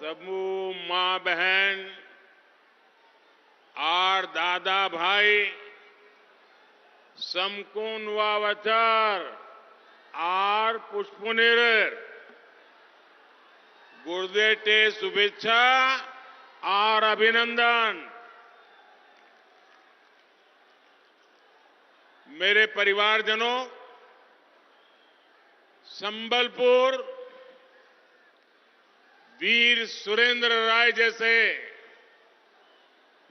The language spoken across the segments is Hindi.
समूह मां बहन और दादा भाई समकुन वावचर और पुष्पनिर गुरुदेव शुभेच्छा और अभिनंदन। मेरे परिवारजनों, संबलपुर वीर सुरेंद्र राय जैसे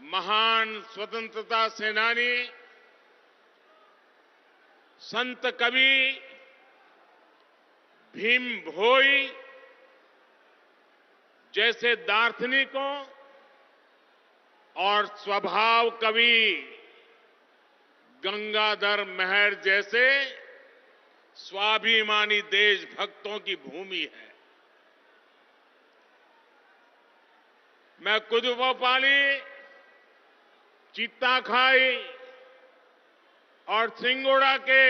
महान स्वतंत्रता सेनानी, संत कवि भीम भोई जैसे दार्शनिकों और स्वभाव कवि गंगाधर मेहर जैसे स्वाभिमानी देशभक्तों की भूमि है। मैं कुदुपोपाली, चित्ताखाई और सिंगोड़ा के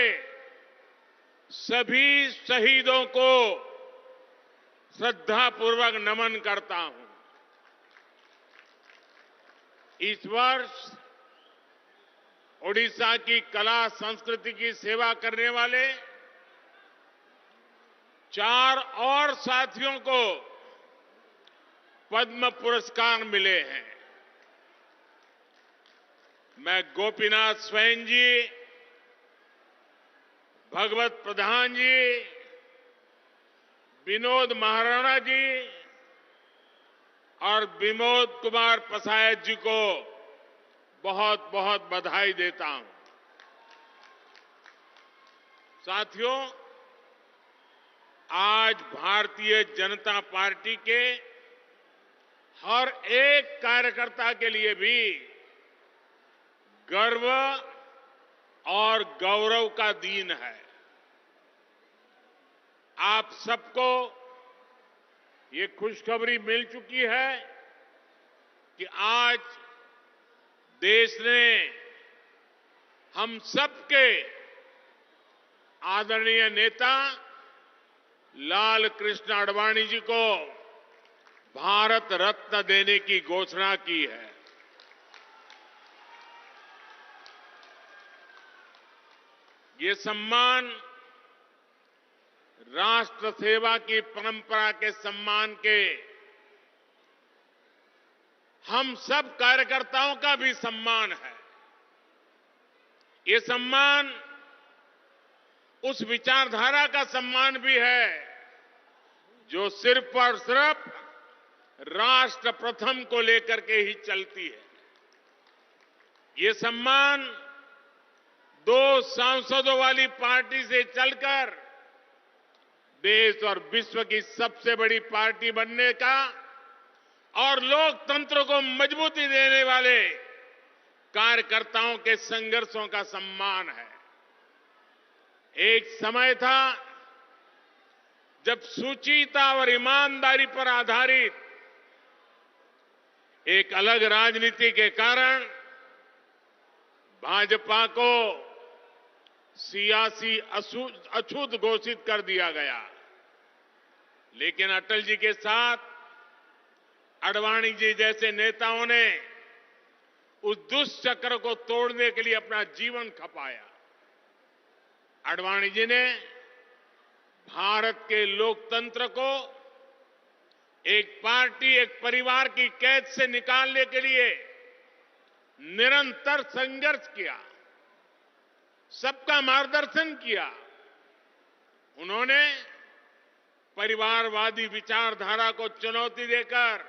सभी शहीदों को श्रद्धापूर्वक नमन करता हूं। इस वर्ष ओडिशा की कला संस्कृति की सेवा करने वाले 4 और साथियों को पद्म पुरस्कार मिले हैं। मैं गोपीनाथ स्वयं जी, भगवत प्रधान जी, विनोद महाराणा जी और विनोद कुमार पसायत जी को बहुत बहुत बधाई देता हूं। साथियों, आज भारतीय जनता पार्टी के हर एक कार्यकर्ता के लिए भी गर्व और गौरव का दिन है। आप सबको ये खुशखबरी मिल चुकी है कि आज देश ने हम सबके आदरणीय नेता लाल कृष्ण आडवाणी जी को भारत रत्न देने की घोषणा की है। ये सम्मान राष्ट्र सेवा की परंपरा के सम्मान के हम सब कार्यकर्ताओं का भी सम्मान है। ये सम्मान उस विचारधारा का सम्मान भी है जो सिर्फ और सिर्फ राष्ट्र प्रथम को लेकर के ही चलती है। ये सम्मान 2 सांसदों वाली पार्टी से चलकर देश और विश्व की सबसे बड़ी पार्टी बनने का और लोकतंत्र को मजबूती देने वाले कार्यकर्ताओं के संघर्षों का सम्मान है। एक समय था जब शुचिता और ईमानदारी पर आधारित एक अलग राजनीति के कारण भाजपा को सियासी अछूत घोषित कर दिया गया। लेकिन अटल जी के साथ आडवाणी जी जैसे नेताओं ने उस दुष्चक्र को तोड़ने के लिए अपना जीवन खपाया। आडवाणी जी ने भारत के लोकतंत्र को एक पार्टी, एक परिवार की कैद से निकालने के लिए निरंतर संघर्ष किया, सबका मार्गदर्शन किया। उन्होंने परिवारवादी विचारधारा को चुनौती देकर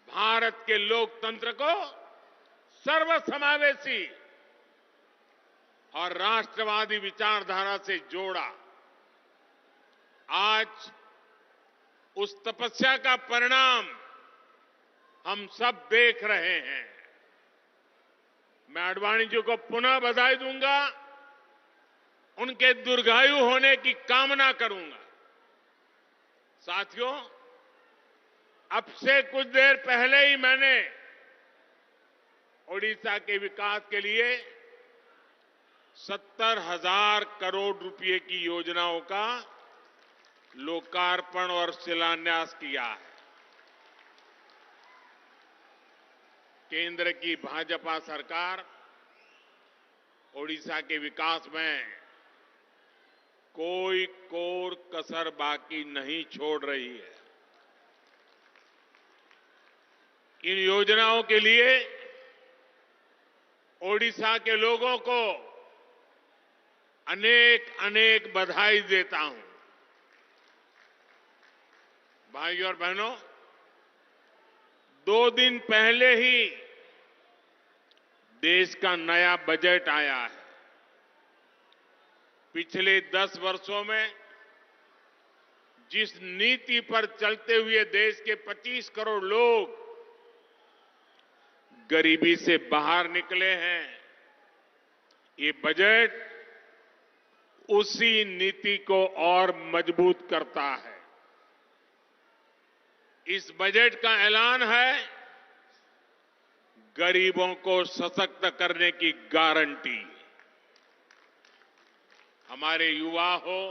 भारत के लोकतंत्र को सर्वसमावेशी और राष्ट्रवादी विचारधारा से जोड़ा। आज उस तपस्या का परिणाम हम सब देख रहे हैं। मैं आडवाणी जी को पुनः बधाई दूंगा, उनके दीर्घायु होने की कामना करूंगा। साथियों, अब से कुछ देर पहले ही मैंने ओडिशा के विकास के लिए 70,000 करोड़ रुपए की योजनाओं का लोकार्पण और शिलान्यास किया है। केंद्र की भाजपा सरकार ओडिशा के विकास में कोई कोर कसर बाकी नहीं छोड़ रही है। इन योजनाओं के लिए ओडिशा के लोगों को अनेक अनेक बधाई देता हूं। भाइयों और बहनों, 2 दिन पहले ही देश का नया बजट आया है। पिछले 10 वर्षों में जिस नीति पर चलते हुए देश के 25 करोड़ लोग गरीबी से बाहर निकले हैं, ये बजट उसी नीति को और मजबूत करता है। इस बजट का ऐलान है गरीबों को सशक्त करने की गारंटी। हमारे युवा हो,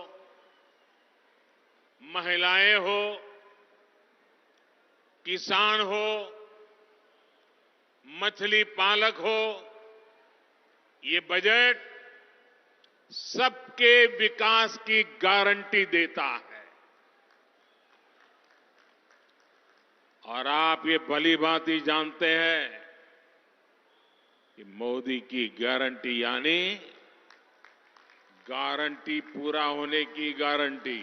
महिलाएं हो, किसान हो, मछली पालक हो, ये बजट सबके विकास की गारंटी देता है। और आप ये भलीभांति जानते हैं कि मोदी की गारंटी यानी गारंटी पूरा होने की गारंटी।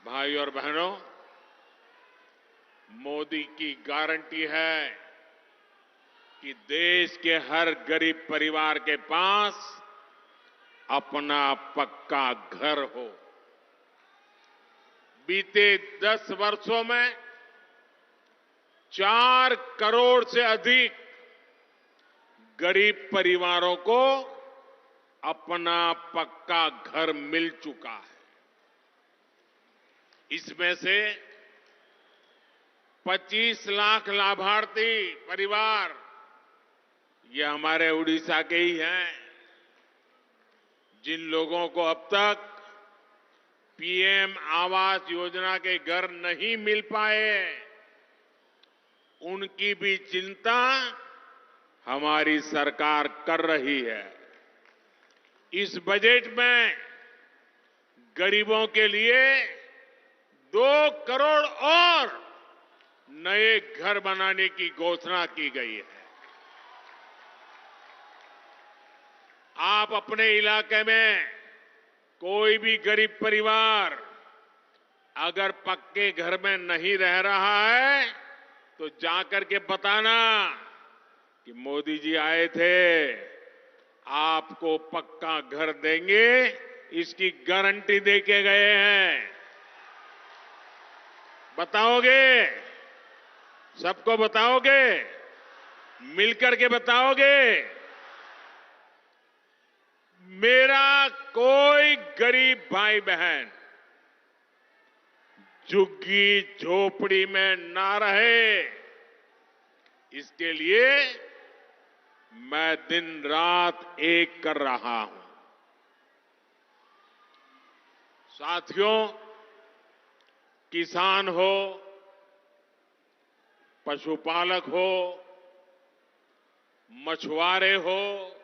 भाई और बहनों, मोदी की गारंटी है कि देश के हर गरीब परिवार के पास अपना पक्का घर हो। बीते 10 वर्षों में 4 करोड़ से अधिक गरीब परिवारों को अपना पक्का घर मिल चुका है। इसमें से 25 लाख लाभार्थी परिवार ये हमारे उड़ीसा के ही हैं, जिन लोगों को अब तक पीएम आवास योजना के घर नहीं मिल पाए, उनकी भी चिंता हमारी सरकार कर रही है। इस बजट में गरीबों के लिए 2 करोड़ और नए घर बनाने की घोषणा की गई है। आप अपने इलाके में कोई भी गरीब परिवार अगर पक्के घर में नहीं रह रहा है तो जाकर के बताना कि मोदी जी आए थे, आपको पक्का घर देंगे, इसकी गारंटी देके गए हैं। बताओगे? सबको बताओगे? मिलकर के बताओगे? मेरा कोई गरीब भाई बहन झुग्गी झोपड़ी में ना रहे, इसके लिए मैं दिन रात एक कर रहा हूं। साथियों, किसान हो, पशुपालक हो, मछुआरे हो,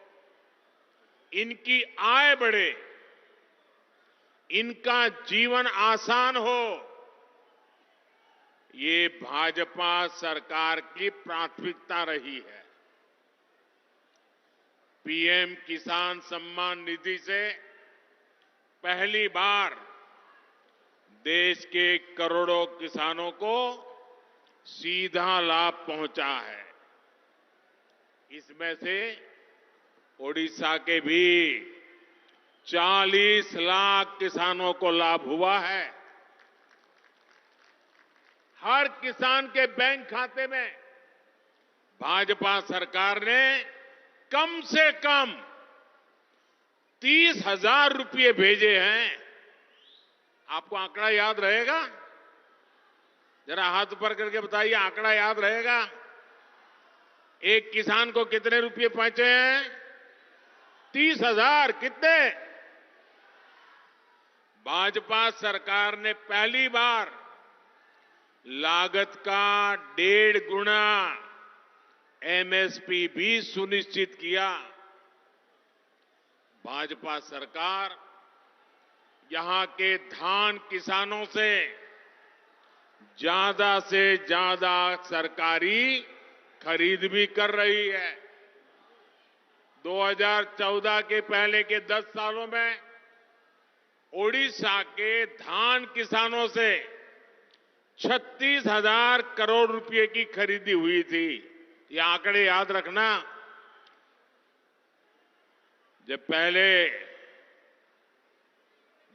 इनकी आय बढ़े, इनका जीवन आसान हो, ये भाजपा सरकार की प्राथमिकता रही है। पीएम किसान सम्मान निधि से पहली बार देश के करोड़ों किसानों को सीधा लाभ पहुंचा है। इसमें से ओडिशा के भी 40 लाख किसानों को लाभ हुआ है। हर किसान के बैंक खाते में भाजपा सरकार ने कम से कम 30,000 रुपये भेजे हैं। आपको आंकड़ा याद रहेगा? जरा हाथ ऊपर करके बताइए, आंकड़ा याद रहेगा? एक किसान को कितने रुपये पहुंचे हैं? 30,000। कितने? भाजपा सरकार ने पहली बार लागत का 1.5 गुना एमएसपी भी सुनिश्चित किया। भाजपा सरकार यहां के धान किसानों से ज्यादा सरकारी खरीद भी कर रही है। 2014 के पहले के 10 सालों में ओडिशा के धान किसानों से 36,000 करोड़ रुपए की खरीदी हुई थी। ये आंकड़े याद रखना। जब पहले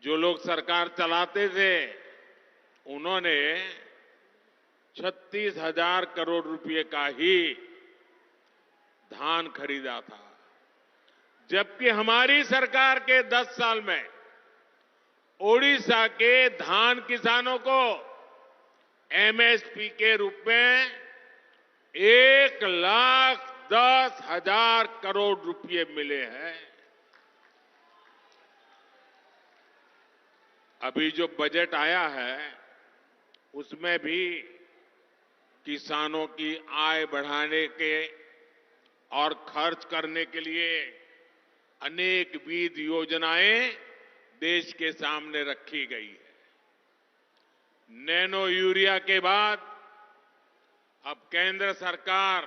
जो लोग सरकार चलाते थे उन्होंने 36,000 करोड़ रुपए का ही धान खरीदा था, जबकि हमारी सरकार के 10 साल में ओडिशा के धान किसानों को एमएसपी के रूप में 1,10,000 करोड़ रुपए मिले हैं। अभी जो बजट आया है उसमें भी किसानों की आय बढ़ाने के और खर्च करने के लिए अनेक विविध योजनाएं देश के सामने रखी गई है। नैनो यूरिया के बाद अब केंद्र सरकार